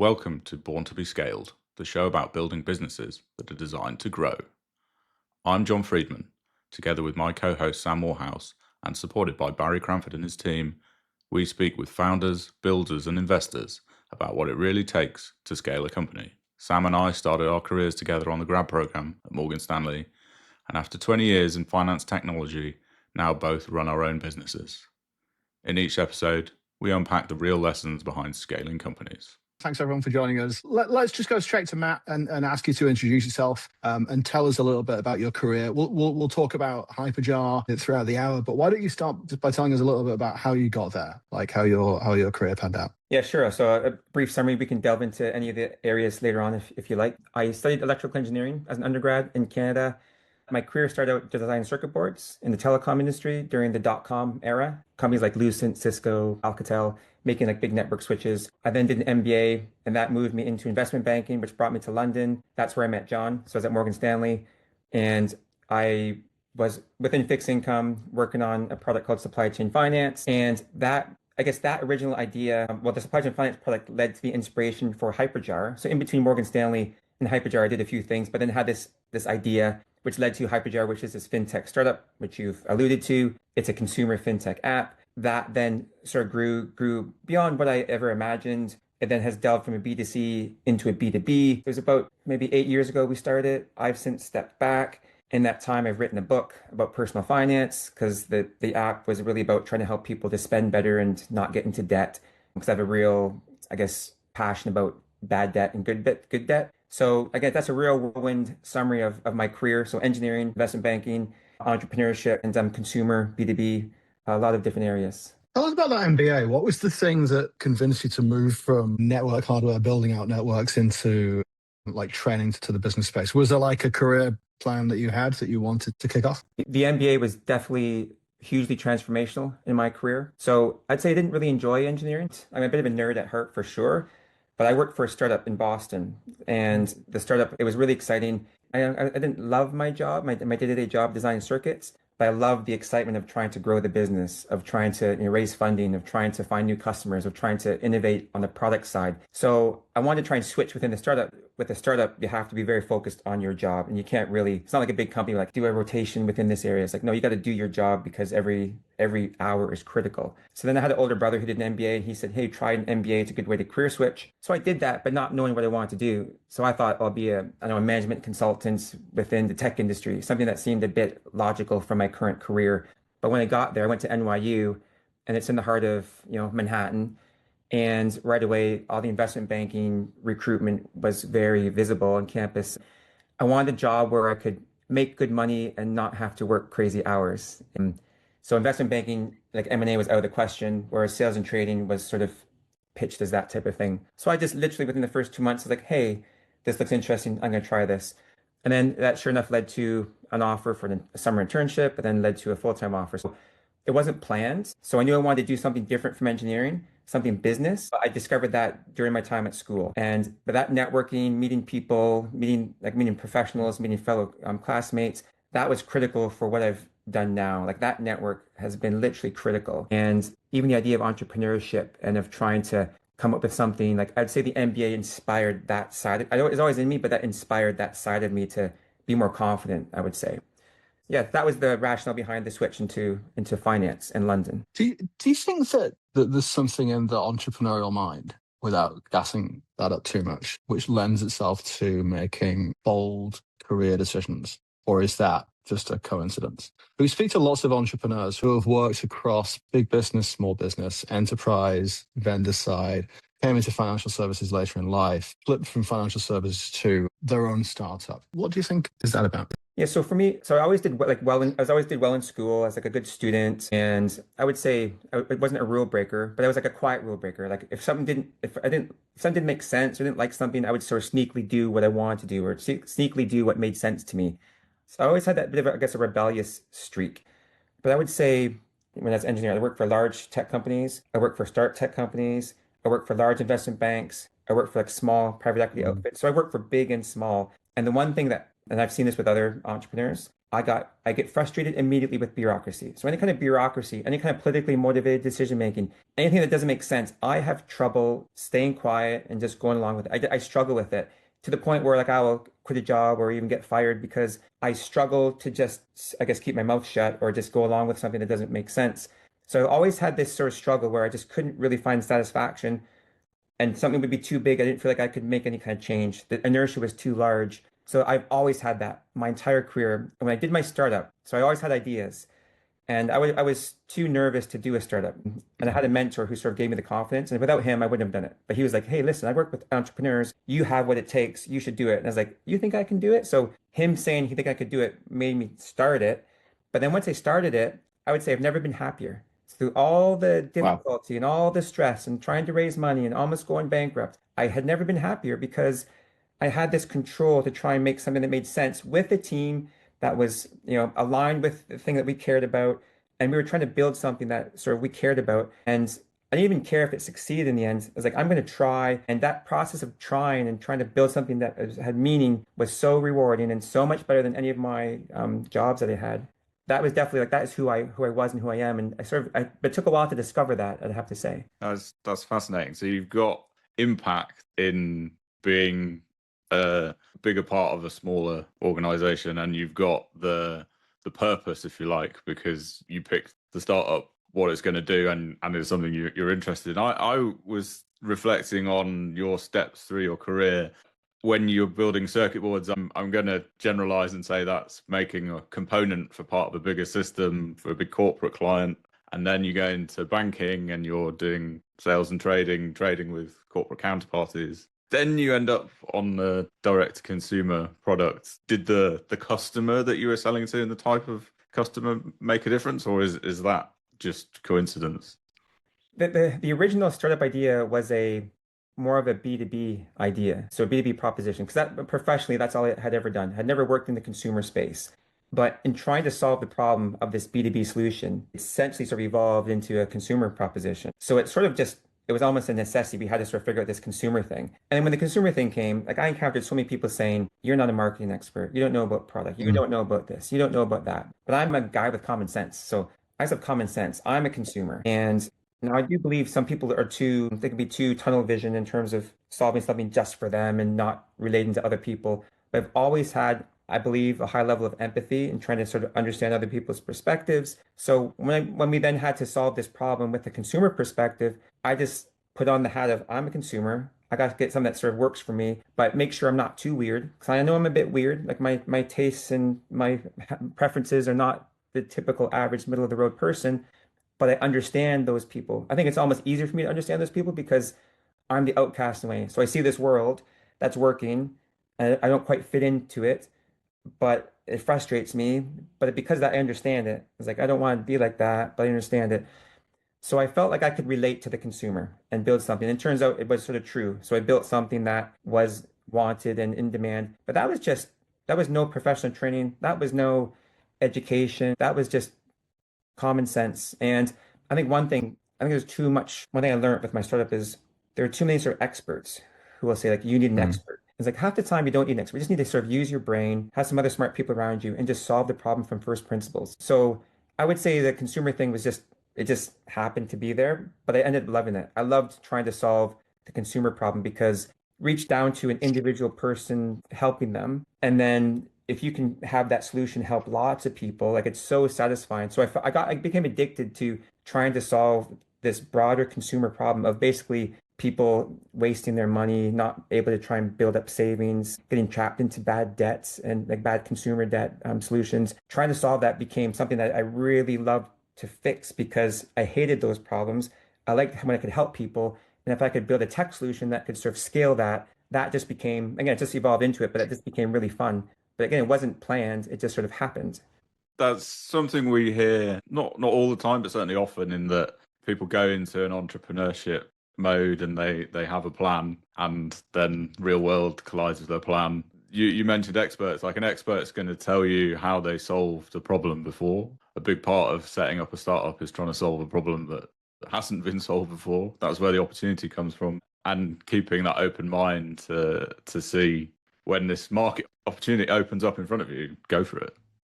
Welcome to Born to be Scaled, the show about building businesses that are designed to grow. I'm John Friedman, together with my co-host Sam Morehouse, and supported by Barry Cranford and his team. We speak with founders, builders, and investors about what it really takes to scale a company. Sam and I started our careers together on the grad program at Morgan Stanley, and after 20 years in finance technology, now both run our own businesses. In each episode, we unpack the real lessons behind scaling companies. Thanks everyone for joining us. Let's just go straight to Matt and ask you to introduce yourself and tell us a little bit about your career. We'll talk about Hyperjar throughout the hour, but why don't you start just by telling us a little bit about how you got there, like how your career panned out? Yeah, sure. So a brief summary, we can delve into any of the areas later on if you like. I studied electrical engineering as an undergrad in Canada. My career started out designing circuit boards in the telecom industry during the dot-com era. Companies like Lucent, Cisco, Alcatel, making like big network switches. I then did an MBA, and that moved me into investment banking, which brought me to London. That's where I met John. So I was at Morgan Stanley, and I was within fixed income working on a product called supply chain finance. And that original idea, the supply chain finance product led to the inspiration for Hyperjar. So in between Morgan Stanley and Hyperjar, I did a few things, but then had this idea, which led to Hyperjar, which is this fintech startup, which you've alluded to. It's a consumer fintech app that then sort of grew beyond what I ever imagined. It then has delved from a B2C into a B2B. It was about maybe 8 years ago we started. I've since stepped back. In that time, I've written a book about personal finance because the app was really about trying to help people to spend better and not get into debt. Because I have a real, passion about bad debt and good debt. So again, that's a real whirlwind summary of my career. So engineering, investment banking, entrepreneurship, and consumer, B2B, a lot of different areas. Tell us about that MBA. What was the thing that convinced you to move from network hardware, building out networks, into like training to the business space? Was there like a career plan that you had that you wanted to kick off? The MBA was definitely hugely transformational in my career. So I'd say I didn't really enjoy engineering. I'm a bit of a nerd at heart for sure, but I worked for a startup in Boston, and the startup, it was really exciting. I didn't love my job, my day-to-day job designing circuits, but I loved the excitement of trying to grow the business, of trying to raise funding, of trying to find new customers, of trying to innovate on the product side. So I wanted to try and switch within the startup. With a startup, you have to be very focused on your job, and you can't really, it's not like a big company like do a rotation within this area. It's like, no, you got to do your job because every hour is critical. So then I had an older brother who did an MBA. He said, hey, try an MBA. It's a good way to career switch. So I did that, but not knowing what I wanted to do. So I thought I'll be a management consultant within the tech industry, something that seemed a bit logical for my current career. But when I got there, I went to NYU, and it's in the heart of, Manhattan. And right away, all the investment banking recruitment was very visible on campus. I wanted a job where I could make good money and not have to work crazy hours. And so investment banking, like M&A, was out of the question, whereas sales and trading was sort of pitched as that type of thing. So I just literally within the first 2 months was like, hey, this looks interesting. I'm going to try this. And then that sure enough led to an offer for a summer internship, and then led to a full-time offer. So it wasn't planned. So I knew I wanted to do something different from engineering, something business. I discovered that during my time at school. But that networking, meeting people, meeting professionals, meeting fellow classmates, that was critical for what I've done now. Like that network has been literally critical. And even the idea of entrepreneurship and of trying to come up with something, like I'd say the MBA inspired that side. I know it's always in me, but that inspired that side of me to be more confident, I would say. Yeah, that was the rationale behind the switch into finance in London. Do you think that there's something in the entrepreneurial mind, without gassing that up too much, which lends itself to making bold career decisions? Or is that just a coincidence? We speak to lots of entrepreneurs who have worked across big business, small business, enterprise, vendor side, came into financial services later in life, flipped from financial services to their own startup. What do you think is that about? Yeah, so for me, I always did well in school as like a good student, and I would say it wasn't a rule breaker, but I was like a quiet rule breaker. Like if something didn't make sense or didn't like something, I would sort of sneakily do what I wanted to do, or sneakily do what made sense to me. So I always had that bit of, a rebellious streak. But I would say when I was an engineer, I worked for large tech companies, I worked for start tech companies, I worked for large investment banks, I worked for like small private equity outfits. So I worked for big and small. And the one thing and I've seen this with other entrepreneurs, I get frustrated immediately with bureaucracy. So any kind of bureaucracy, any kind of politically motivated decision making, anything that doesn't make sense, I have trouble staying quiet and just going along with it. I struggle with it to the point where like I will quit a job or even get fired because I struggle to just, I guess, keep my mouth shut or just go along with something that doesn't make sense. So I always had this sort of struggle where I just couldn't really find satisfaction and something would be too big. I didn't feel like I could make any kind of change. The inertia was too large. So I've always had that my entire career. And when I did my startup, so I always had ideas. And I was too nervous to do a startup. And I had a mentor who sort of gave me the confidence. And without him, I wouldn't have done it. But he was like, hey, listen, I work with entrepreneurs. You have what it takes. You should do it. And I was like, you think I can do it? So him saying he think I could do it made me start it. But then once I started it, I would say I've never been happier. Through all the Wow. difficulty and all the stress and trying to raise money and almost going bankrupt, I had never been happier because I had this control to try and make something that made sense with a team that was, aligned with the thing that we cared about. And we were trying to build something that sort of we cared about. And I didn't even care if it succeeded in the end. I was like, I'm going to try. And that process of trying and trying to build something that had meaning was so rewarding and so much better than any of my jobs that I had. That was definitely like that is who I was and who I am. And but it took a while to discover that, I'd have to say. That's fascinating. So you've got impact in being a bigger part of a smaller organization, and you've got the purpose, if you like, because you picked the startup, what it's going to do, and it's something you're interested in. I was reflecting on your steps through your career. When you're building circuit boards, I'm going to generalize and say that's making a component for part of a bigger system for a big corporate client. And then you go into banking and you're doing sales and trading with corporate counterparties. Then you end up on the direct to consumer products. Did the customer that you were selling to and the type of customer make a difference, or is that just coincidence? The original startup idea was a more of a B2B idea, so a B2B proposition, because that professionally, that's all I had ever done. Had never worked in the consumer space. But in trying to solve the problem of this B2B solution, it essentially sort of evolved into a consumer proposition. So it was almost a necessity. We had to sort of figure out this consumer thing. And when the consumer thing came, like I encountered so many people saying, you're not a marketing expert. You don't know about product. You Mm. don't know about this. You don't know about that. But I'm a guy with common sense. So I just have common sense. I'm a consumer. And now, I do believe some people they can be too tunnel vision in terms of solving something just for them and not relating to other people. But I've always had, I believe, a high level of empathy and trying to sort of understand other people's perspectives. So when we then had to solve this problem with the consumer perspective, I just put on the hat of I'm a consumer. I got to get something that sort of works for me, but make sure I'm not too weird because I know I'm a bit weird. Like my tastes and my preferences are not the typical average middle of the road person, but I understand those people. I think it's almost easier for me to understand those people because I'm the outcast in a way. So I see this world that's working and I don't quite fit into it, but it frustrates me. But because of that, I understand it. It's like, I don't want to be like that, but I understand it. So I felt like I could relate to the consumer and build something. And it turns out it was sort of true. So I built something that was wanted and in demand. But that was no professional training. That was no education. That was just common sense. And I think there's too much. One thing I learned with my startup is there are too many sort of experts who will say, like, you need an Mm. expert. It's like half the time you don't need an expert. You just need to sort of use your brain, have some other smart people around you, and just solve the problem from first principles. So I would say the consumer thing it just happened to be there, but I ended up loving it. I loved trying to solve the consumer problem because reach down to an individual person, helping them. And then if you can have that solution help lots of people, like it's so satisfying. So I became addicted to trying to solve this broader consumer problem of basically people wasting their money, not able to try and build up savings, getting trapped into bad debts and like bad consumer debt solutions. Trying to solve that became something that I really loved to fix because I hated those problems. I liked when I could help people. And if I could build a tech solution that could sort of scale that, that just became, again, it just evolved into it, but it just became really fun. But again, it wasn't planned. It just sort of happened. That's something we hear not all the time, but certainly often, in that people go into an entrepreneurship mode and they have a plan, and then real world collides with their plan. You mentioned experts. Like, an expert's going to tell you how they solved a problem before. A big part of setting up a startup is trying to solve a problem that hasn't been solved before. That's where the opportunity comes from, and keeping that open mind to see when this market opportunity opens up in front of you, go for it.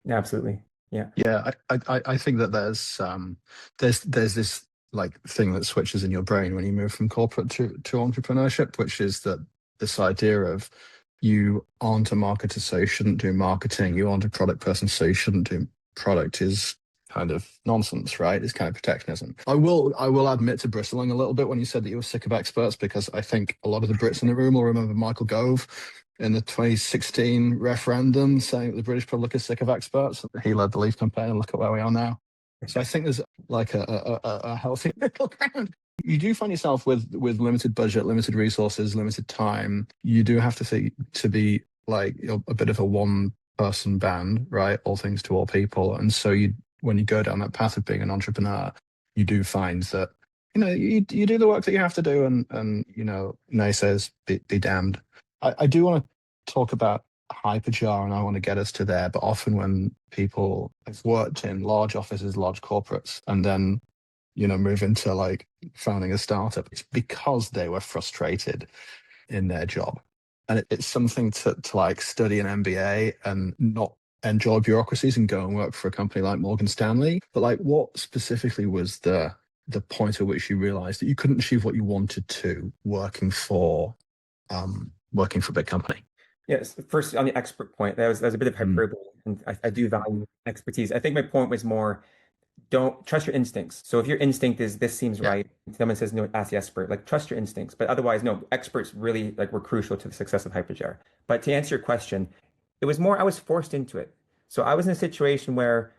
Absolutely. Yeah. Yeah, I think that there's this like thing that switches in your brain when you move from corporate to entrepreneurship, which is that this idea of you aren't a marketer, so you shouldn't do marketing. You aren't a product person, so you shouldn't do product is kind of nonsense, right? It's kind of protectionism. I will admit to bristling a little bit when you said that you were sick of experts, because I think a lot of the Brits in the room will remember Michael Gove in the 2016 referendum saying that the British public is sick of experts. He led the Leave campaign, and look at where we are now. So I think there's like a healthy middle ground. You do find yourself with limited budget, limited resources, limited time. You do have to think to be like a bit of a one person band, right? All things to all people. And so when you go down that path of being an entrepreneur, you do find that you do the work that you have to do, and naysayers be damned. I do want to talk about Hyperjar, and I want to get us to there. But often when people have worked in large offices, large corporates, and then move into like founding a startup, it's because they were frustrated in their job, and it's something to like study an MBA and not enjoy bureaucracies and go and work for a company like Morgan Stanley. But like, what specifically was the point at which you realized that you couldn't achieve what you wanted to working for a big company? Yes. First, on the expert point, that was a bit of hyperbole, and I do value expertise. I think my point was more, don't trust your instincts. So if your instinct is this seems Yeah. right, someone says no, ask the expert. Like, trust your instincts. But otherwise, no, experts really like were crucial to the success of Hyperjar. But to answer your question, it was more I was forced into it. So I was in a situation where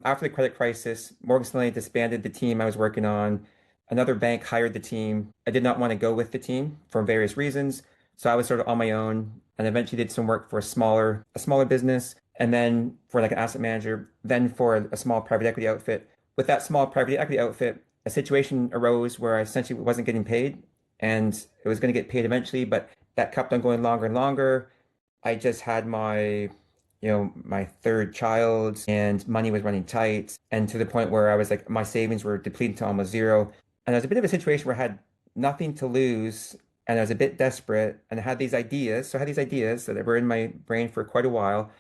after the credit crisis, Morgan Stanley disbanded the team I was working on. Another bank hired the team. I did not want to go with the team for various reasons. So I was sort of on my own, and eventually did some work for a smaller business, and then for like an asset manager, then for a small private equity outfit. With that small private equity outfit, a situation arose where I essentially wasn't getting paid, and it was going to get paid eventually, but that kept on going longer and longer. I just had my third child, and money was running tight, and to the point where I was like, my savings were depleted to almost zero. And I was a bit of a situation where I had nothing to lose, and I was a bit desperate, and I had these ideas. So I had these ideas that were in my brain for quite a while.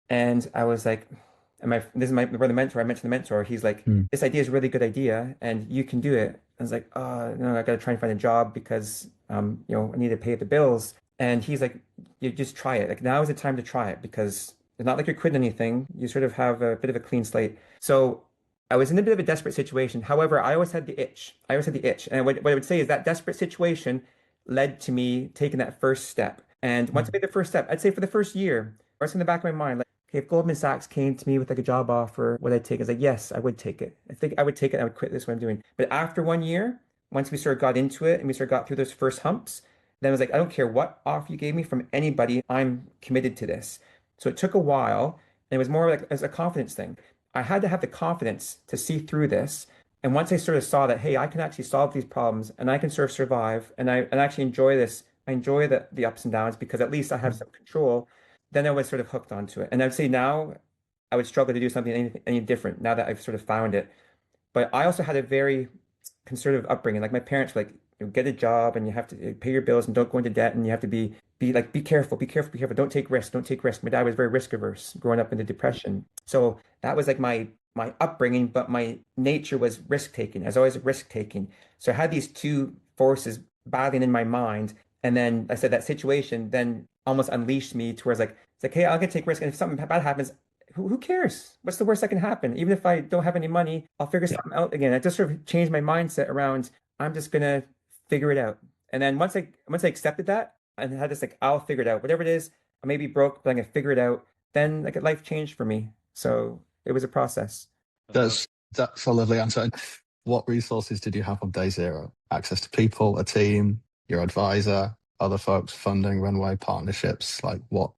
And I was like, this is my brother mentor. I mentioned the mentor. He's like, Mm. this idea is a really good idea, and you can do it. I was like, oh no, I got to try and find a job because I need to pay the bills. And he's like, you just try it. Like, now is the time to try it, because it's not like you're quitting anything. You sort of have a bit of a clean slate. So I was in a bit of a desperate situation. However, I always had the itch. I always had the itch. And what I would say is that desperate situation led to me taking that first step. And once I made the first step, I'd say for the first year, or it's in the back of my mind, like, okay, if Goldman Sachs came to me with like a job offer, would I take it? I was like, yes, I would take it. I think I would take it. I would quit this, what I'm doing. But after 1 year, once we sort of got into it and we sort of got through those first humps, then I was like, I don't care what offer you gave me from anybody, I'm committed to this. So it took a while, and it was more like as a confidence thing. I had to have the confidence to see through this. And once I sort of saw that, hey, I can actually solve these problems, and I can sort of survive, and I actually enjoy this. I enjoy the ups and downs because at least I have some control. Then I was sort of hooked onto it. And I'd say now I would struggle to do something any different now that I've sort of found it. But I also had a very conservative upbringing. Like, my parents were like, get a job and you have to pay your bills and don't go into debt, and you have to be careful, be careful, be careful. Don't take risks, don't take risks. My dad was very risk averse growing up in the depression. So that was like my upbringing, but my nature was risk taking. I was always risk taking. So I had these two forces battling in my mind. And then I said that situation then almost unleashed me towards like, it's like, hey, I'm gonna take risk. And if something bad happens, who cares? What's the worst that can happen? Even if I don't have any money, I'll figure Yeah. something out again. I just sort of changed my mindset around, I'm just gonna figure it out. And then once I accepted that and had this like, I'll figure it out. Whatever it is, I may be broke, but I'm gonna figure it out. Then like life changed for me. So it was a process. That's a lovely answer. What resources did you have on day zero? Access to people, a team, your advisor, other folks, funding, runway, partnerships. Like, what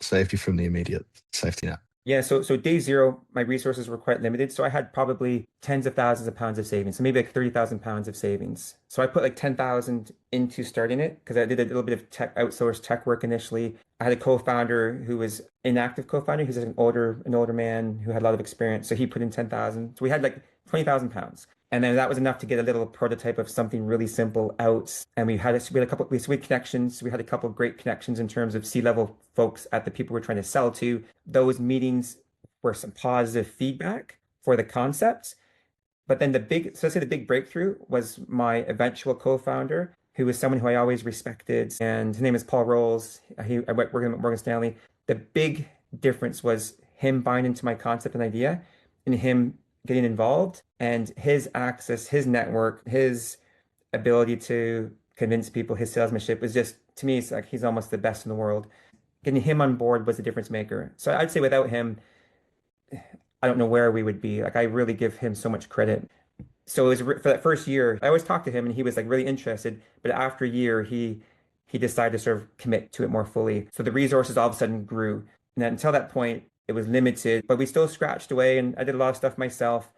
saved you from the immediate safety net? Yeah, so day zero, my resources were quite limited. So I had probably tens of thousands of pounds of savings. So maybe like 30,000 pounds of savings. So I put like 10,000 into starting it because I did a little bit of outsourced tech work initially. I had a co-founder who was inactive co-founder, who's an older man who had a lot of experience. So he put in 10,000. So we had like 20,000 pounds. And then that was enough to get a little prototype of something really simple out. And we had a couple, we had connections. We had a couple of great connections in terms of C-level folks at the people we're trying to sell to. Those meetings were some positive feedback for the concepts. But then so let's say the big breakthrough was my eventual co-founder, who was someone who I always respected, and his name is Paul Rolls. I worked with him at Morgan Stanley. The big difference was him buying into my concept and idea, and him getting involved, and his access, his network, his ability to convince people, his salesmanship was just, to me, it's like he's almost the best in the world. Getting him on board was the difference maker. So I'd say without him, I don't know where we would be. Like, I really give him so much credit. So it was for that first year, I always talked to him and he was like really interested. But after a year, he decided to sort of commit to it more fully. So the resources all of a sudden grew. And then until that point, it was limited, but we still scratched away and I did a lot of stuff myself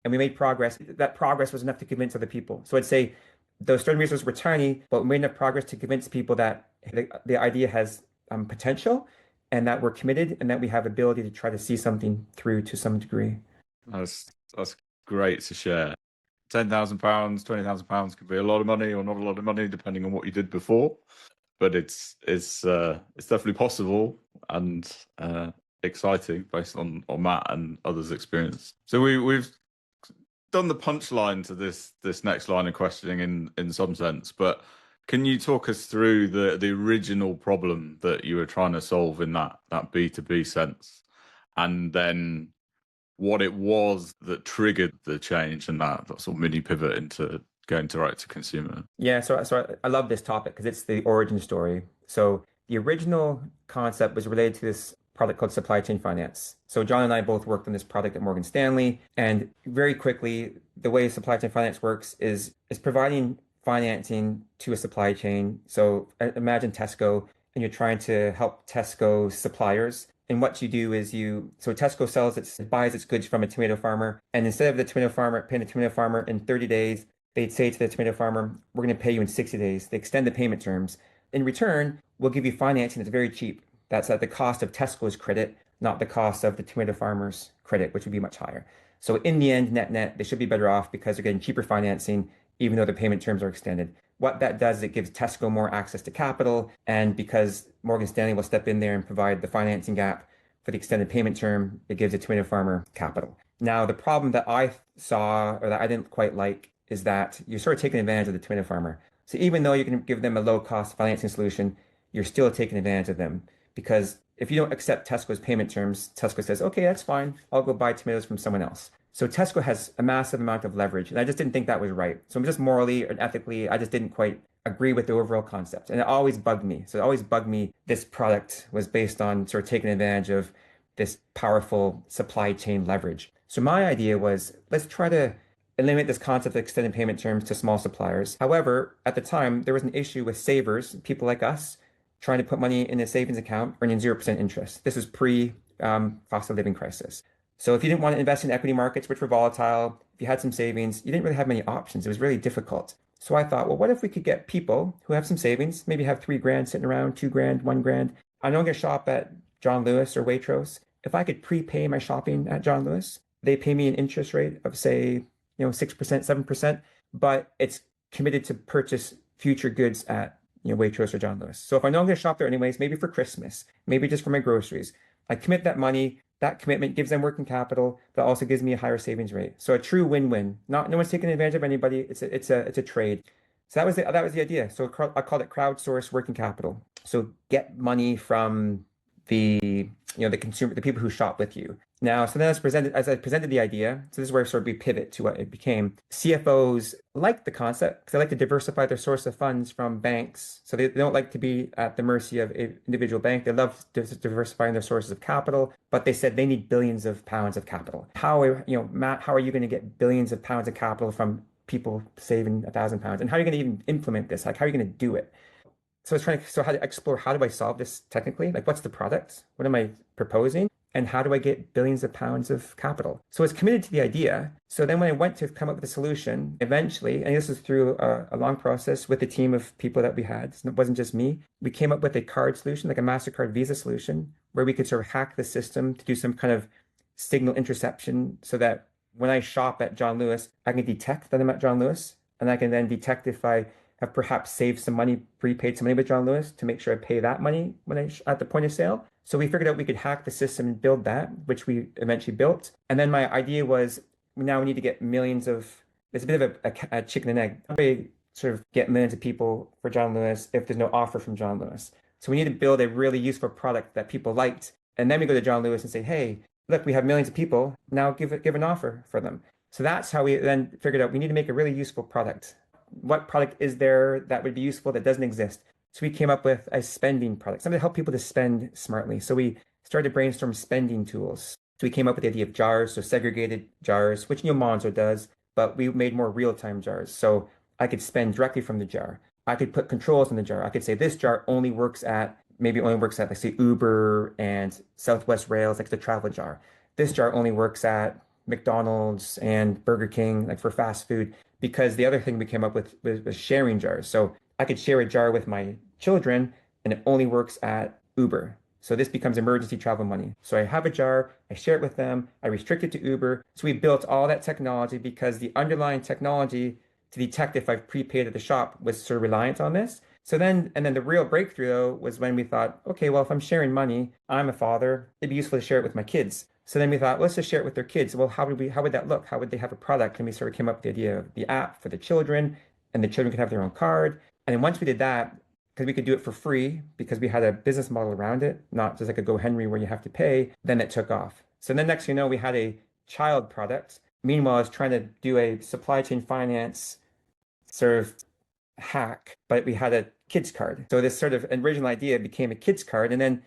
and we made progress. That progress was enough to convince other people. So I'd say those starting resources were tiny, but we made enough progress to convince people that the idea has potential and that we're committed and that we have ability to try to see something through to some degree. That's great to share. £10,000, £20,000 could be a lot of money or not a lot of money, depending on what you did before. But it's definitely possible and exciting based on Matt and others' experience. So we've done the punchline to this next line of questioning in some sense, but can you talk us through the original problem that you were trying to solve in that B2B sense, and then what it was that triggered the change and that sort of mini pivot into going direct to consumer? Yeah, so I love this topic because it's the origin story. So the original concept was related to this product called supply chain finance. So John and I both worked on this product at Morgan Stanley, and very quickly, the way supply chain finance works is providing financing to a supply chain. So imagine Tesco, and you're trying to help Tesco suppliers. And what you do is so Tesco buys its goods from a tomato farmer, and instead of the tomato farmer paying the tomato farmer in 30 days, they'd say to the tomato farmer, we're going to pay you in 60 days. They extend the payment terms. In return, we'll give you financing that's very cheap. That's at the cost of Tesco's credit, not the cost of the tomato farmer's credit, which would be much higher. So in the end, net, they should be better off because they're getting cheaper financing, even though the payment terms are extended. What that does is it gives Tesco more access to capital, and because Morgan Stanley will step in there and provide the financing gap for the extended payment term, it gives the tomato farmer capital. Now, the problem that I saw, or that I didn't quite like, is that you're sort of taking advantage of the tomato farmer. So even though you can give them a low-cost financing solution, you're still taking advantage of them. Because if you don't accept Tesco's payment terms, Tesco says, okay, that's fine. I'll go buy tomatoes from someone else. So Tesco has a massive amount of leverage, and I just didn't think that was right. So just morally and ethically, I just didn't quite agree with the overall concept. And it always bugged me. So it always bugged me. This product was based on sort of taking advantage of this powerful supply chain leverage. So my idea was, let's try to eliminate this concept of extended payment terms to small suppliers. However, at the time, there was an issue with savers, people like us, trying to put money in a savings account earning 0% interest. This was pre-cost of living crisis. So if you didn't want to invest in equity markets, which were volatile, if you had some savings, you didn't really have many options. It was really difficult. So I thought, well, what if we could get people who have some savings, maybe have $3,000 sitting around, $2,000, $1,000. I'm not going to shop at John Lewis or Waitrose. If I could prepay my shopping at John Lewis, they pay me an interest rate of, say, 6%, 7%, but it's committed to purchase future goods at Waitrose or John Lewis. So if I know I'm going to shop there anyways, maybe for Christmas, maybe just for my groceries, I commit that money. That commitment gives them working capital, but also gives me a higher savings rate. So a true win-win. No one's taking advantage of anybody. It's a trade. So that was the idea. So I called it crowdsource working capital. So get money from the consumer, the people who shop with you. Now, so then as I presented the idea, so this is where sort of we pivot to what it became. CFOs like the concept because they like to diversify their source of funds from banks. So they don't like to be at the mercy of an individual bank. They love diversifying their sources of capital, but they said they need billions of pounds of capital. Matt, how are you going to get billions of pounds of capital from people saving £1,000? And how are you going to even implement this? Like, how are you going to do it? So I was trying to, how to explore, how do I solve this technically? Like, what's the product? What am I proposing? And how do I get billions of pounds of capital? So I was committed to the idea. So then when I went to come up with a solution, eventually, and this was through a long process with the team of people that we had, so it wasn't just me, we came up with a card solution, like a MasterCard Visa solution, where we could sort of hack the system to do some kind of signal interception so that when I shop at John Lewis, I can detect that I'm at John Lewis, and I can then detect if I have perhaps saved some money, prepaid some money with John Lewis to make sure I pay that money when at the point of sale. So we figured out we could hack the system and build that, which we eventually built. And then my idea was now we need to get millions of, it's a bit of a chicken and egg. How do we sort of get millions of people for John Lewis if there's no offer from John Lewis? So we need to build a really useful product that people liked. And then we go to John Lewis and say, hey, look, we have millions of people. Now give an offer for them. So that's how we then figured out we need to make a really useful product. What product is there that would be useful that doesn't exist? So we came up with a spending product, something to help people to spend smartly. So we started to brainstorm spending tools. So we came up with the idea of jars, so segregated jars, which Monzo does, but we made more real-time jars. So I could spend directly from the jar. I could put controls in the jar. I could say this jar only works at, like say Uber and Southwest Rails, like the travel jar. This jar only works at McDonald's and Burger King, like for fast food, because the other thing we came up with was sharing jars. So I could share a jar with my children and it only works at Uber. So this becomes emergency travel money. So I have a jar, I share it with them, I restrict it to Uber. So we built all that technology because the underlying technology to detect if I've prepaid at the shop was sort of reliant on this. So then, and then the real breakthrough though was when we thought, okay, well, if I'm sharing money, I'm a father, it'd be useful to share it with my kids. So then we thought, let's just share it with their kids. Well, how would that look? How would they have a product? And we sort of came up with the idea of the app for the children, and the children could have their own card. And then once we did that, because we could do it for free, because we had a business model around it, not just like a GoHenry where you have to pay, then it took off. So then next, we had a child product. Meanwhile, I was trying to do a supply chain finance sort of hack, but we had a kids card. So this sort of original idea became a kids card, and then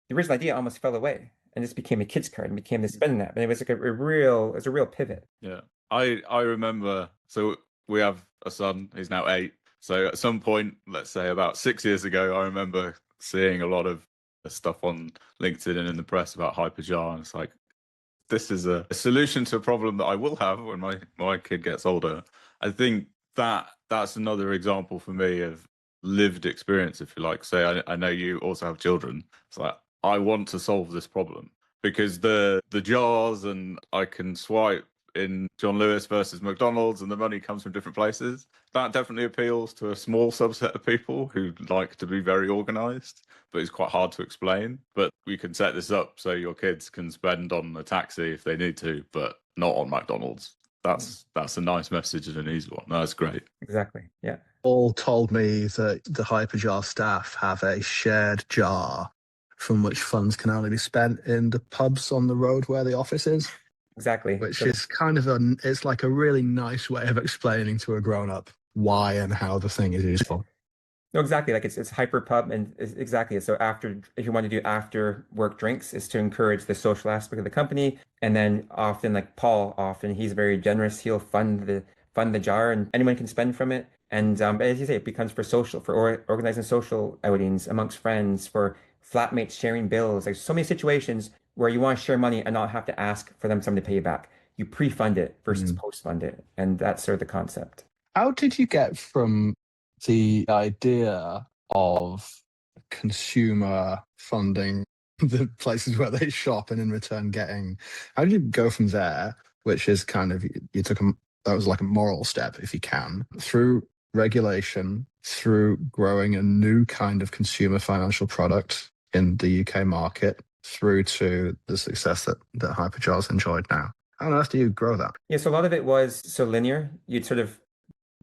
the original idea almost fell away, and this became a kids card and became the spending app, and it was like a real pivot. Yeah, I remember. So we have a son. He's now 8. So at some point, let's say about 6 years ago, I remember seeing a lot of stuff on LinkedIn and in the press about Hyperjar, and it's like, this is a solution to a problem that I will have when my kid gets older. I think that's another example for me of lived experience, if you like. Say, I know you also have children. It's like, I want to solve this problem because the jars, and I can swipe in John Lewis versus McDonald's and the money comes from different places. That definitely appeals to a small subset of people who like to be very organized, but it's quite hard to explain. But we can set this up so your kids can spend on a taxi if they need to, but not on McDonald's. That's a nice message and an easy one. That's great. Exactly. Yeah. All told me that the Hyperjar staff have a shared jar from which funds can only be spent in the pubs on the road where the office is. Exactly. Which is kind of it's like a really nice way of explaining to a grown-up why and how the thing is useful. No, exactly. Like it's hyper pub, and exactly. So if you want to do after work drinks, is to encourage the social aspect of the company. And then often, like Paul, he's very generous. He'll fund the jar, and anyone can spend from it. And as you say, it becomes for social, for organizing social outings amongst friends, for flatmates sharing bills. Like so many situations where you want to share money and not have to ask for someone to pay you back. You pre-fund it versus post-fund it, and that's sort of the concept. How did you get from the idea of consumer funding the places where they shop and in return getting, how did you go from there, which is kind of, that was like a moral step, if you can, through regulation, through growing a new kind of consumer financial product in the UK market, through to the success that Hyperjar's enjoyed now? How on earth do you grow that? Yeah, so a lot of it was so linear. You'd sort of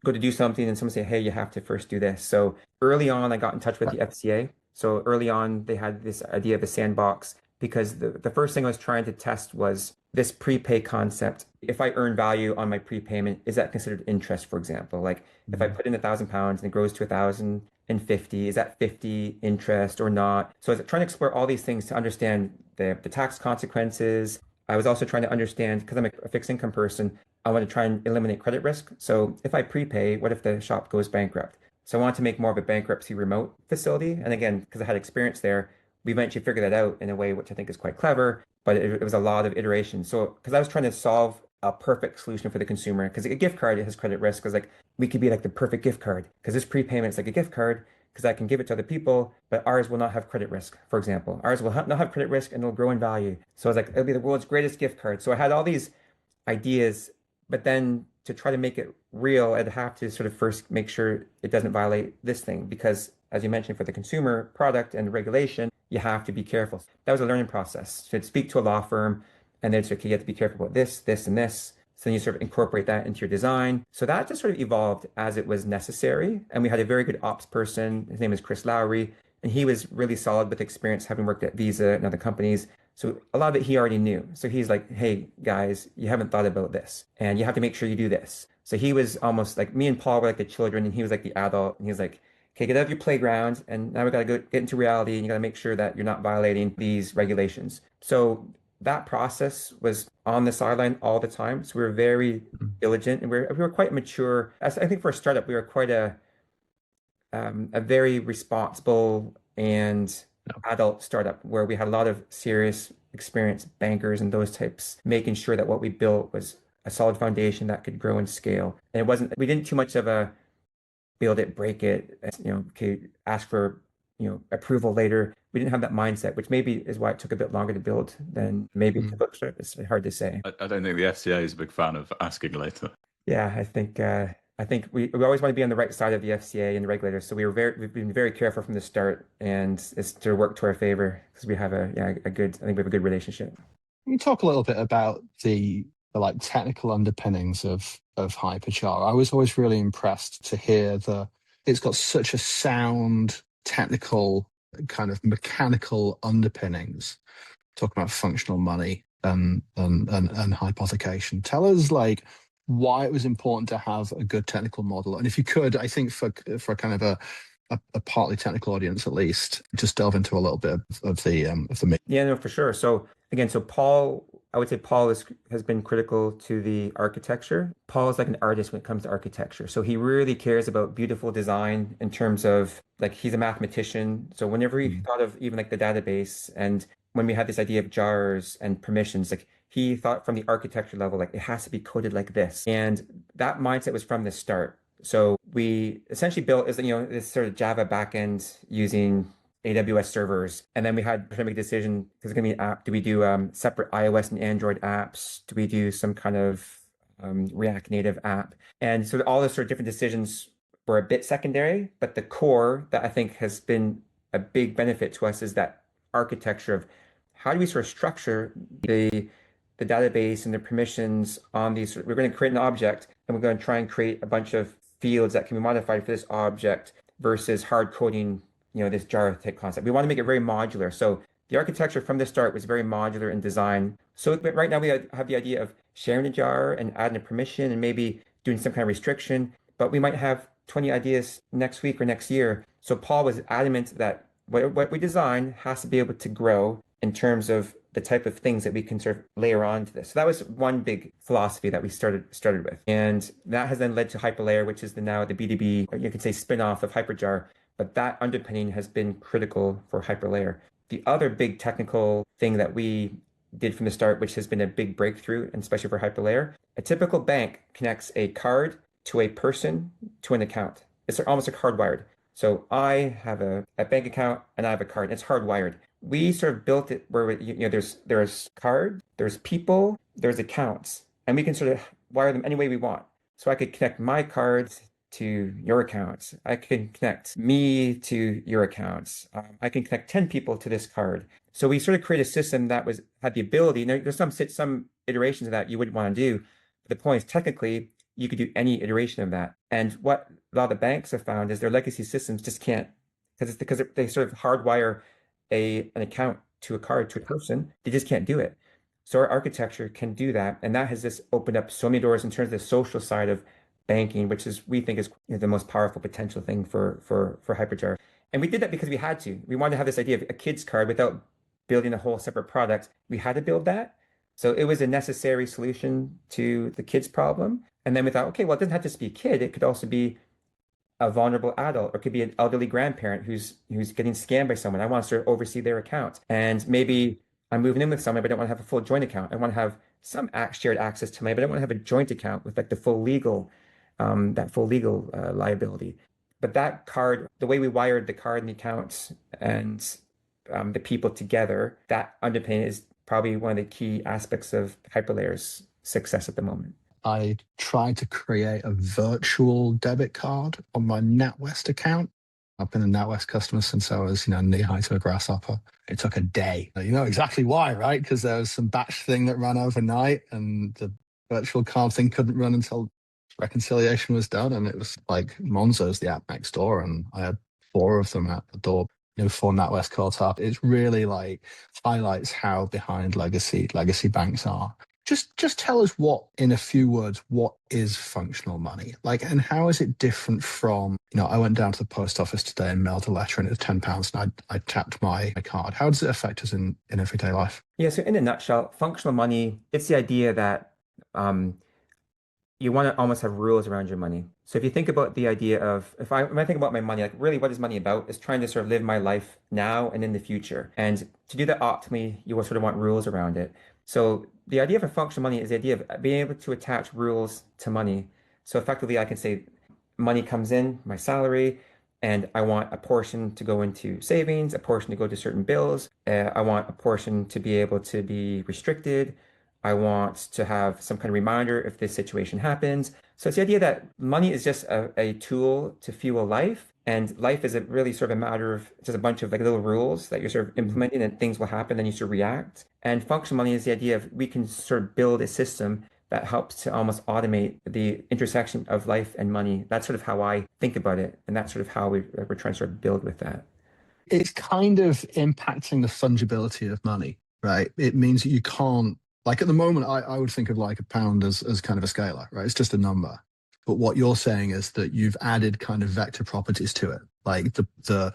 go to do something and someone say, hey, you have to first do this. So early on, I got in touch with the FCA. So early on, they had this idea of a sandbox because the first thing I was trying to test was this prepay concept. If I earn value on my prepayment, is that considered interest, for example? Like if I put in £1,000 and it grows to 1,050, is that 50 interest or not? So I was trying to explore all these things to understand the tax consequences. I was also trying to understand, because I'm a fixed income person, I want to try and eliminate credit risk. So if I prepay, what if the shop goes bankrupt? So I wanted to make more of a bankruptcy remote facility. And again, because I had experience there, we eventually figured that out in a way which I think is quite clever, but it was a lot of iteration. So because I was trying to solve a perfect solution for the consumer, because a gift card has credit risk, because like we could be like the perfect gift card, because this prepayment is like a gift card, because I can give it to other people, but ours will not have credit risk, for example. Ours will not have credit risk and it'll grow in value. So I was like, it'll be the world's greatest gift card. So I had all these ideas, but then to try to make it real, I'd have to sort of first make sure it doesn't violate this thing, because as you mentioned, for the consumer product and regulation, you have to be careful. That was a learning process. So I'd speak to a law firm and they'd say, okay, you have to be careful about this, this, and this. So then you sort of incorporate that into your design. So that just sort of evolved as it was necessary. And we had a very good ops person. His name is Chris Lowry, and he was really solid with experience, having worked at Visa and other companies. So a lot of it he already knew. So he's like, hey, guys, you haven't thought about this, and you have to make sure you do this. So he was almost like, me and Paul were like the children, and he was like the adult. And he was like, okay, get out of your playground, and now we got to go get into reality, and you got to make sure that you're not violating these regulations. So that process was on the sideline all the time. So we were very diligent, and we were quite mature. As I think for a startup, we were quite a very responsible and adult startup, where we had a lot of serious experienced bankers and those types, making sure that what we built was a solid foundation that could grow and scale. And it wasn't, we didn't too much of a build it, break it, okay, ask for, approval later. We didn't have that mindset, which maybe is why it took a bit longer to build than maybe to book. It's hard to say. I don't think the FCA is a big fan of asking later. Yeah, I think we always want to be on the right side of the FCA and the regulators. So we've been very careful from the start, and it's to work to our favor because we have I think we have a good relationship. Can you talk a little bit about the like technical underpinnings of Hyperjar? I was always really impressed to hear it's got such a sound technical kind of mechanical underpinnings. Talking about functional money and hypothecation. Tell us like why it was important to have a good technical model, and if you could, I think for kind of a partly technical audience at least, just delve into a little bit of the. Yeah, no, for sure. So again, Paul, I would say Paul has been critical to the architecture. Paul is like an artist when it comes to architecture. So he really cares about beautiful design in terms of like, he's a mathematician. So whenever he thought of even like the database, and when we had this idea of jars and permissions, like he thought from the architecture level, like it has to be coded like this. And that mindset was from the start. So we essentially built this sort of Java backend using AWS servers. And then we had to make a decision, because it's going to be an app. Do we do separate iOS and Android apps? Do we do some kind of React Native app? And so all those sort of different decisions were a bit secondary, but the core that I think has been a big benefit to us is that architecture of how do we sort of structure the database and the permissions on these. We're going to create an object, and we're going to try and create a bunch of fields that can be modified for this object versus hard coding this jar type concept. We want to make it very modular. So the architecture from the start was very modular in design. So right now we have the idea of sharing a jar and adding a permission and maybe doing some kind of restriction, but we might have 20 ideas next week or next year. So Paul was adamant that what we design has to be able to grow in terms of the type of things that we can sort of layer onto this. So that was one big philosophy that we started with. And that has then led to Hyperlayer, which is now the B2B, or you could say spin-off of Hyperjar. But that underpinning has been critical for Hyperlayer. The other big technical thing that we did from the start, which has been a big breakthrough, and especially for Hyperlayer, a typical bank connects a card to a person to an account. It's almost like hardwired. So I have a bank account and I have a card. It's hardwired. We sort of built it where there's cards, there's people, there's accounts, and we can sort of wire them any way we want. So I could connect my cards to your accounts. I can connect me to your accounts. I can connect 10 people to this card. So we sort of create a system that had the ability. Now, there's some iterations of that you wouldn't want to do. But the point is, technically, you could do any iteration of that. And what a lot of the banks have found is their legacy systems just can't, because they sort of hardwire an account to a card to a person. They just can't do it. So our architecture can do that. And that has just opened up so many doors in terms of the social side of banking, which we think is the most powerful potential thing for Hyperjar. And we did that because we had to. We wanted to have this idea of a kid's card without building a whole separate product. We had to build that. So it was a necessary solution to the kids problem. And then we thought, okay, well, it doesn't have to just be a kid. It could also be a vulnerable adult, or it could be an elderly grandparent who's getting scammed by someone. I want to sort of oversee their account. And maybe I'm moving in with someone, but I don't want to have a full joint account. I want to have some shared access to money, but I don't want to have a joint account with like the full legal liability. But that card, the way we wired the card and the accounts and the people together, that underpin is probably one of the key aspects of Hyperlayer's success at the moment. I tried to create a virtual debit card on my NatWest account. I've been a NatWest customer since I was, knee high to a grasshopper. It took a day. You know exactly why, right? Because there was some batch thing that ran overnight, and the virtual card thing couldn't run until reconciliation was done. And it was like Monzo's the app next door, and I had 4 of them at the door. 4 NatWest caught up. It's really like highlights how behind legacy banks are. Just tell us in a few words, what is functional money? Like, and how is it different from, I went down to the post office today and mailed a letter and it was £10 and I tapped my card. How does it affect us in everyday life? Yeah, so in a nutshell, functional money, it's the idea that you want to almost have rules around your money. So if you think about the idea of, when I think about my money, like really what is money about? Is trying to sort of live my life now and in the future. And to do that optimally, you will sort of want rules around it. So the idea of a functional money is the idea of being able to attach rules to money. So effectively, I can say money comes in, my salary, and I want a portion to go into savings, a portion to go to certain bills. I want a portion to be able to be restricted. I want to have some kind of reminder if this situation happens. So it's the idea that money is just a tool to fuel life. And life is really sort of a matter of just a bunch of like little rules that you're sort of implementing and things will happen, then you sort of react. And functional money is the idea of we can sort of build a system that helps to almost automate the intersection of life and money. That's sort of how I think about it. And that's sort of how we're trying to sort of build with that. It's kind of impacting the fungibility of money, right? It means that you can't, like at the moment, I would think of like a pound as kind of a scalar, right? It's just a number. But what you're saying is that you've added kind of vector properties to it, like the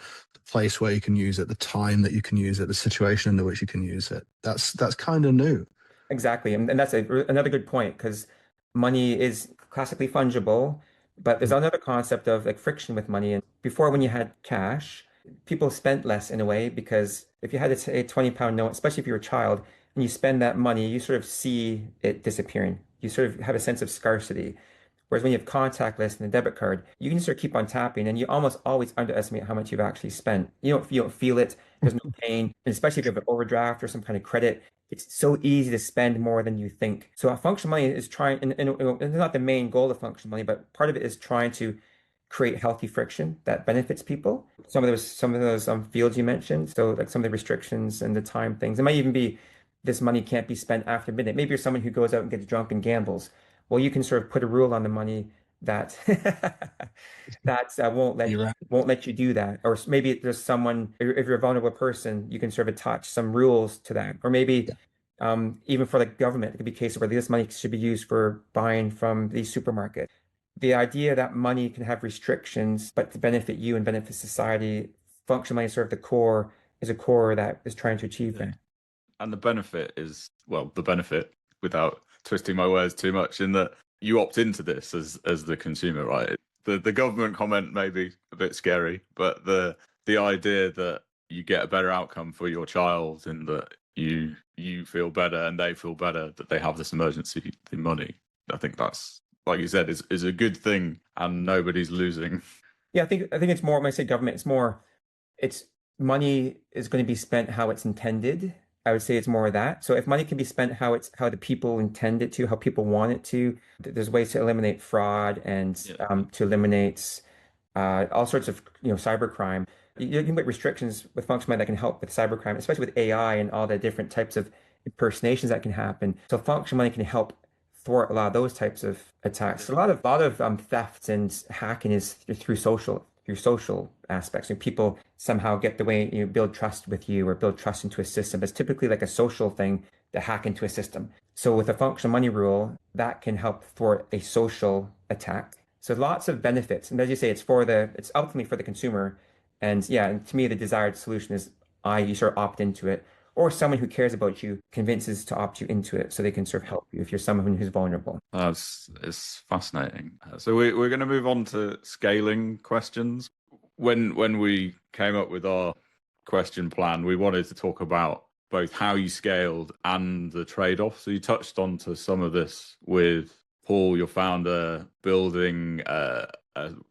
place where you can use it, the time that you can use it, the situation under which you can use it. That's kind of new. Exactly. And that's another good point because money is classically fungible, but there's another concept of like friction with money. And before, when you had cash, people spent less in a way because if you had a 20-pound note, especially if you're a child, and you spend that money, you sort of see it disappearing. You sort of have a sense of scarcity. Whereas when you have contactless and a debit card, you can sort of keep on tapping and you almost always underestimate how much you've actually spent. You don't feel it. There's no pain. And especially if you have an overdraft or some kind of credit, it's so easy to spend more than you think. So a functional money is trying, and it's not the main goal of functional money, but part of it is trying to create healthy friction that benefits people. Some of those fields you mentioned, so like some of the restrictions and the time things. It might even be this money can't be spent after midnight. Maybe you're someone who goes out and gets drunk and gambles. Well, you can sort of put a rule on the money that won't let you do that. Or maybe there's someone, if you're a vulnerable person, you can sort of attach some rules to that. Or maybe even for the government, it could be cases where this money should be used for buying from the supermarket. The idea that money can have restrictions, but to benefit you and benefit society, functional money is sort of is a core that is trying to achieve that. And the benefit is, well, the benefit, without twisting my words too much, in that you opt into this as the consumer, right? The government comment may be a bit scary, but the idea that you get a better outcome for your child in that you feel better and they feel better that they have this emergency money, I think that's, like you said, is a good thing and nobody's losing. Yeah, I think it's more, when I say government, it's money is going to be spent how it's intended. I would say it's more of that. So if money can be spent how the people intend it to, how people want it to, there's ways to eliminate fraud and to eliminate all sorts of cybercrime. You can put restrictions with functional money that can help with cybercrime, especially with AI and all the different types of impersonations that can happen. So functional money can help thwart a lot of those types of attacks. A lot of theft and hacking is through social aspects. And people somehow get the way you build trust with you or build trust into a system. It's typically like a social thing to hack into a system. So with a functional money rule, that can help thwart a social attack. So lots of benefits. And as you say, it's ultimately for the consumer. And yeah, and to me, the desired solution is you sort of opt into it, or someone who cares about you convinces to opt you into it so they can sort of help you if you're someone who's vulnerable. It's fascinating. So we're going to move on to scaling questions. When we came up with our question plan, we wanted to talk about both how you scaled and the trade-off. So you touched on to some of this with Paul, your founder, building a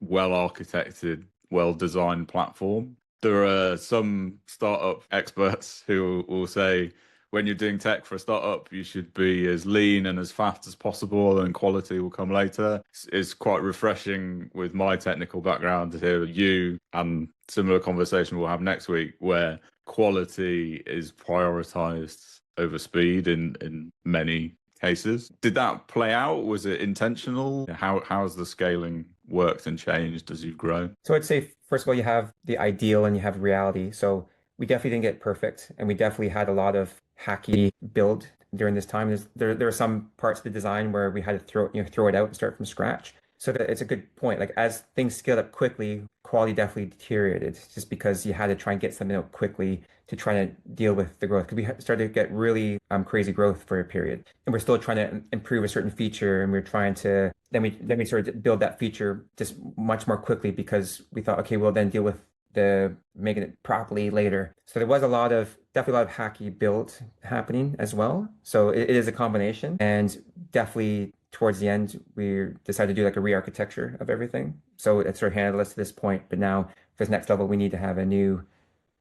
well-architected, well-designed platform. There are some startup experts who will say, when you're doing tech for a startup, you should be as lean and as fast as possible, and quality will come later. It's quite refreshing with my technical background to hear you and similar conversation we'll have next week, where quality is prioritized over speed in many cases. Did that play out? Was it intentional? How has the scaling worked and changed as you've grown? So I'd say, first of all, you have the ideal and you have reality. So we definitely didn't get perfect, and we definitely had a lot of hacky build during this time. There are some parts of the design where we had to throw it out and start from scratch. So it's a good point. Like as things scaled up quickly, quality definitely deteriorated just because you had to try and get something out quickly to try to deal with the growth. Because we started to get really crazy growth for a period, and we're still trying to improve a certain feature, and we're trying to then we started to build that feature just much more quickly because we thought, okay, we'll then deal with the making it properly later. So there was definitely a lot of hacky build happening as well. So it is a combination, and definitely towards the end we decided to do like a re-architecture of everything. So it sort of handled us to this point, but now for this next level we need to have a new.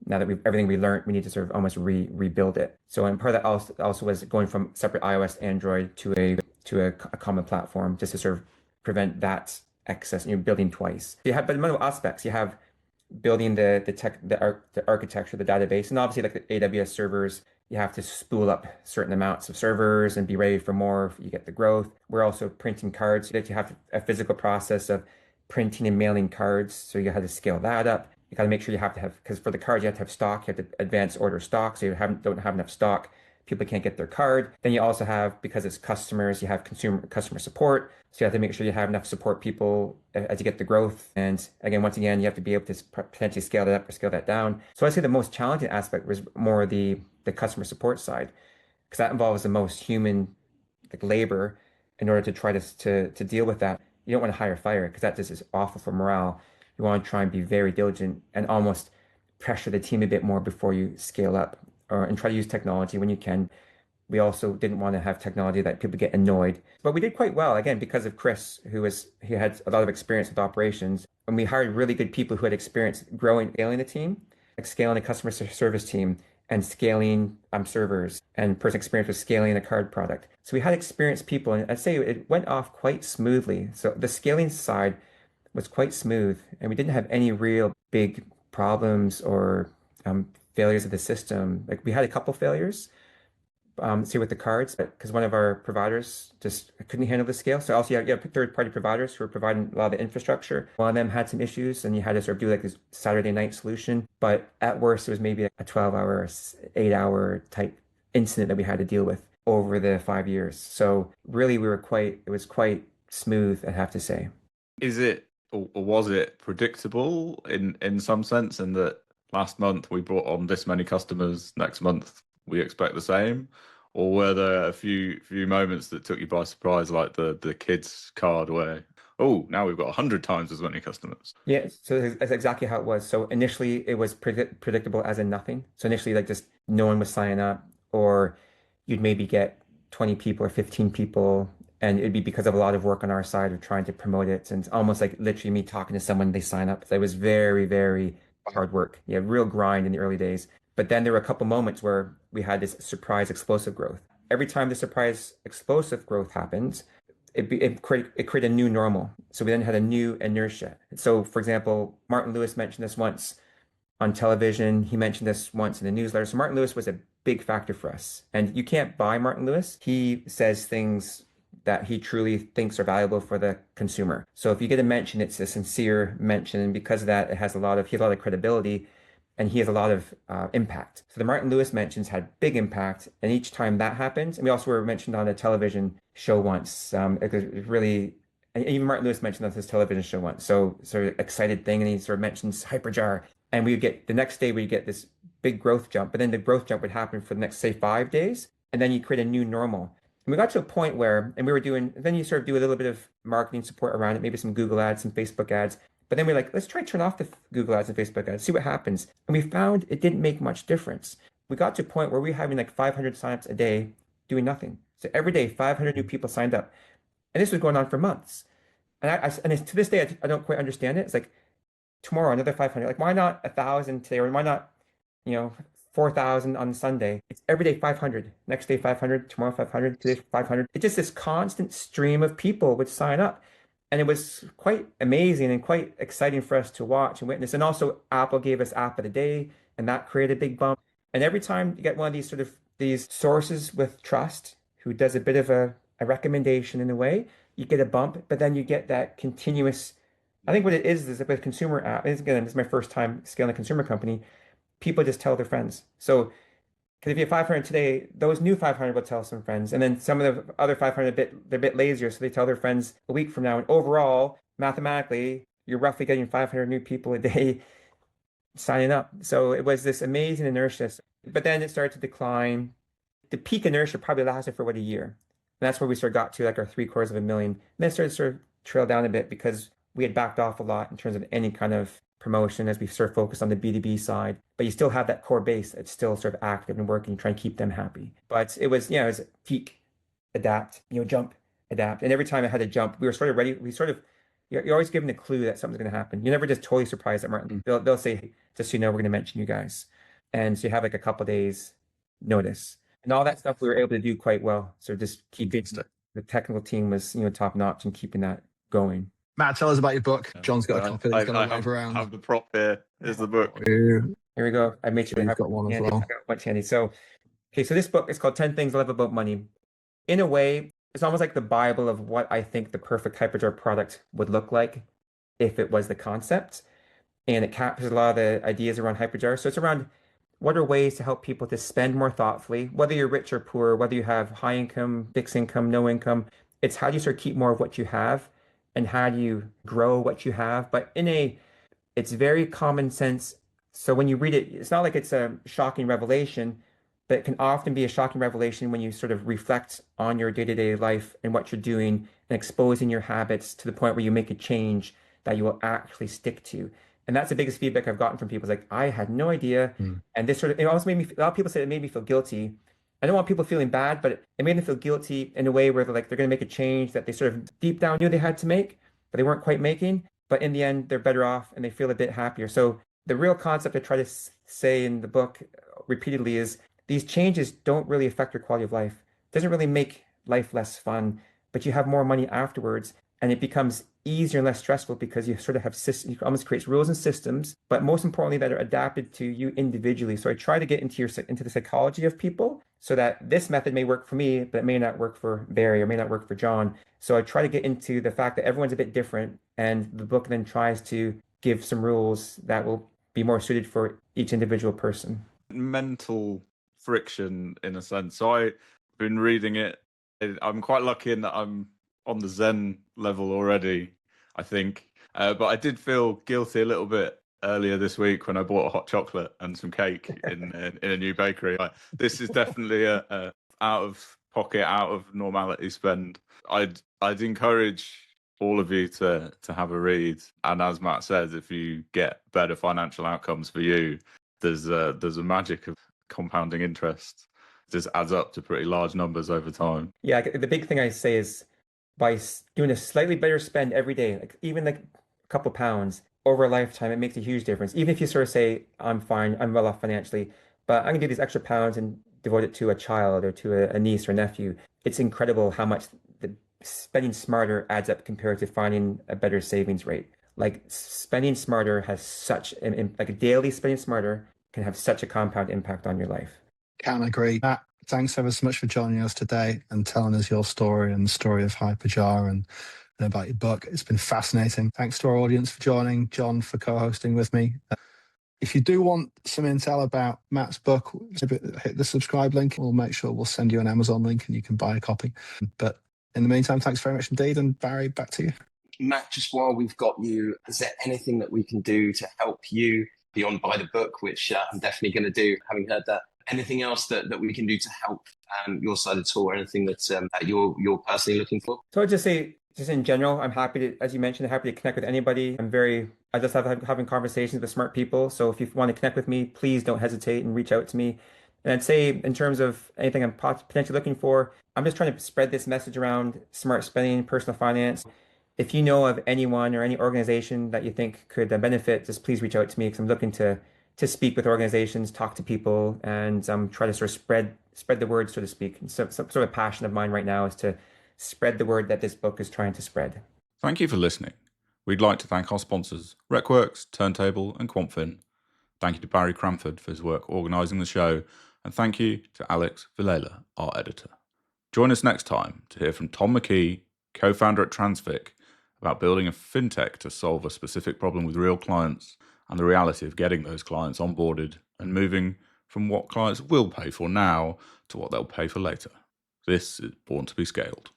Now that everything we learned, we need to sort of almost rebuild it. So, and part of that also was going from separate iOS, Android to a common platform, just to sort of prevent that excess. Building twice. You have, but in multiple aspects, you have building the architecture, the database, and obviously like the AWS servers. You have to spool up certain amounts of servers and be ready for more. You get the growth. We're also printing cards. That you have a physical process of printing and mailing cards. So you have to scale that up. You got to make sure you have to have, because for the cards you have to have stock, you have to advance order stock, so don't have enough stock, people can't get their card. Then you also have, because it's customers, you have customer support, so you have to make sure you have enough support people as you get the growth. And once again, you have to be able to potentially scale that up or scale that down. So I'd say the most challenging aspect was more the customer support side, because that involves the most human like labor in order to try to deal with that. You don't want to hire fire because that just is awful for morale. You want to try and be very diligent and almost pressure the team a bit more before you scale up, and try to use technology when you can. We also didn't want to have technology that people get annoyed. But we did quite well, again, because of Chris, he had a lot of experience with operations. And we hired really good people who had experience scaling the team, like scaling a customer service team and scaling servers, and person experience with scaling a card product. So we had experienced people, and I'd say it went off quite smoothly. So the scaling side was quite smooth, and we didn't have any real big problems or failures of the system. Like we had a couple failures, say with the cards, because one of our providers just couldn't handle the scale. So also you have third-party providers who are providing a lot of the infrastructure. One of them had some issues, and you had to sort of do like this Saturday night solution. But at worst, it was maybe a 12-hour, 8-hour type incident that we had to deal with over the 5 years. So really, it was quite smooth, I'd have to say. Is it, or was it predictable in some sense, in that last month we brought on this many customers, next month we expect the same? Or were there a few moments that took you by surprise, like the kids card where, oh, now we've got 100 times as many customers? Yeah, so that's exactly how it was. So initially it was predictable as in nothing. So initially like just no one was signing up, or you'd maybe get 20 people or 15 people, and it'd be because of a lot of work on our side of trying to promote it. And it's almost like literally me talking to someone, they sign up. So it was very, very hard work. Yeah, real grind in the early days. But then there were a couple moments where we had this surprise explosive growth. Every time the surprise explosive growth happens, it created a new normal. So we then had a new inertia. So for example, Martin Lewis mentioned this once on television. He mentioned this once in the newsletter. So Martin Lewis was a big factor for us. And you can't buy Martin Lewis. He says things that he truly thinks are valuable for the consumer. So if you get a mention, it's a sincere mention. And because of that, he has a lot of credibility, and he has a lot of impact. So the Martin Lewis mentions had big impact. And each time that happens, and we also were mentioned on a television show once. It was really, and even Martin Lewis mentioned on his television show once. So sort of excited thing. And he sort of mentions Hyperjar. And we would get, the next day we get this big growth jump, but then the growth jump would happen for the next, say, 5 days. And then you create a new normal. And we got to a point where, and we were doing, then you sort of do a little bit of marketing support around it, maybe some Google ads, some Facebook ads. But then we're like, let's try to turn off the Google ads and Facebook ads, see what happens. And we found it didn't make much difference. We got to a point where we were having like 500 signups a day doing nothing. So every day, 500 new people signed up. And this was going on for months. And to this day, I don't quite understand it. It's like, tomorrow, another 500. Like, why not 1,000 today? Or why not, 4,000 on Sunday. It's every day 500, next day 500, tomorrow 500, today 500. It's just this constant stream of people would sign up. And it was quite amazing and quite exciting for us to watch and witness. And also Apple gave us App of the Day, and that created a big bump. And every time you get one of these sort of these sources with trust who does a bit of a recommendation in a way, you get a bump, but then you get that continuous. I think what it is with consumer app, and again, this is my first time scaling a consumer company, people just tell their friends. So because if you have 500 today, those new 500 will tell some friends. And then some of the other 500, they're a bit lazier, so they tell their friends a week from now. And overall, mathematically, you're roughly getting 500 new people a day signing up. So it was this amazing inertia. But then it started to decline. The peak inertia probably lasted for about a year. And that's where we sort of got to like our 750,000. And then it started to sort of trail down a bit because we had backed off a lot in terms of any kind of promotion as we sort of focused on the B2B side. But you still have that core base that's still sort of active and working, trying to keep them happy. But it was, it was peak, adapt, jump, adapt. And every time I had to jump, we were sort of ready. You're always given a clue that something's going to happen. You're never just totally surprised at Martin. They'll say, hey, just so you know, we're going to mention you guys. And so you have like a couple days notice. And all that stuff we were able to do quite well. So just keep it. The technical team was, top notch and keeping that going. Matt, tell us about your book. John's got a copy that's going to wave around. I have the prop here. Here's the book. Here we go. I made sure you've got one as well. I got one handy. So this book is called 10 Things I Love About Money. In a way, it's almost like the Bible of what I think the perfect Hyperjar product would look like if it was the concept. And it captures a lot of the ideas around Hyperjar. So it's around what are ways to help people to spend more thoughtfully, whether you're rich or poor, whether you have high income, fixed income, no income. It's how do you sort of keep more of what you have and how do you grow what you have. But it's very common sense. So when you read it, it's not like it's a shocking revelation, but it can often be a shocking revelation when you sort of reflect on your day-to-day life and what you're doing and exposing your habits to the point where you make a change that you will actually stick to. And that's the biggest feedback I've gotten from people. It's like, I had no idea. And this sort of, it almost made me, a lot of people say it made me feel guilty. I don't want people feeling bad, but it made them feel guilty in a way where they're going to make a change that they sort of deep down knew they had to make, but they weren't quite making. But in the end, they're better off and they feel a bit happier. So the real concept I try to say in the book repeatedly is these changes don't really affect your quality of life. It doesn't really make life less fun, but you have more money afterwards. And it becomes easier and less stressful because you sort of have systems, you almost create rules and systems, but most importantly, that are adapted to you individually. So I try to get into the psychology of people so that this method may work for me, but it may not work for Barry or may not work for John. So I try to get into the fact that everyone's a bit different. And the book then tries to give some rules that will be more suited for each individual person. Mental friction, in a sense. So I've been reading it. I'm quite lucky in that I'm on the Zen level already, I think. But I did feel guilty a little bit earlier this week when I bought a hot chocolate and some cake in a new bakery. This is definitely a out of pocket, out of normality spend. I'd encourage all of you to have a read. And as Matt says, if you get better financial outcomes for you, there's a magic of compounding interest. It just adds up to pretty large numbers over time. Yeah, the big thing I say is by doing a slightly better spend every day, like even like a couple pounds over a lifetime, it makes a huge difference. Even if you sort of say, I'm fine, I'm well off financially, but I'm gonna do these extra pounds and devote it to a child or to a niece or nephew. It's incredible how much the spending smarter adds up compared to finding a better savings rate. Like spending smarter has such like a daily spending smarter can have such a compound impact on your life. Can't agree. Matt, thanks ever so much for joining us today and telling us your story and the story of Hyperjar and about your book. It's been fascinating. Thanks to our audience for joining, John for co-hosting with me. If you do want some intel about Matt's book, hit the subscribe link. We'll make sure we'll send you an Amazon link and you can buy a copy. But in the meantime, thanks very much indeed. And Barry, back to you. Matt, just while we've got you, is there anything that we can do to help you beyond buy the book, which I'm definitely going to do, having heard that? Anything else that we can do to help your side at all, or anything that you're personally looking for? So I'd just say, just in general, I'm happy to, as you mentioned, happy to connect with anybody. I just love having conversations with smart people. So if you want to connect with me, please don't hesitate and reach out to me. And I'd say in terms of anything I'm potentially looking for, I'm just trying to spread this message around smart spending, personal finance. If you know of anyone or any organization that you think could benefit, just please reach out to me because I'm looking to to speak with organizations, talk to people, and try to sort of spread the word, so to speak. And so, some sort of passion of mine right now is to spread the word that this book is trying to spread. Thank you for listening. We'd like to thank our sponsors, RecWorks, Turntable, and Quantfin. Thank you to Barry Cranford for his work organising the show, and thank you to Alex Villela, our editor. Join us next time to hear from Tom McKee, co-founder at Transfic, about building a fintech to solve a specific problem with real clients and the reality of getting those clients onboarded and moving from what clients will pay for now to what they'll pay for later. This is Born to be Scaled.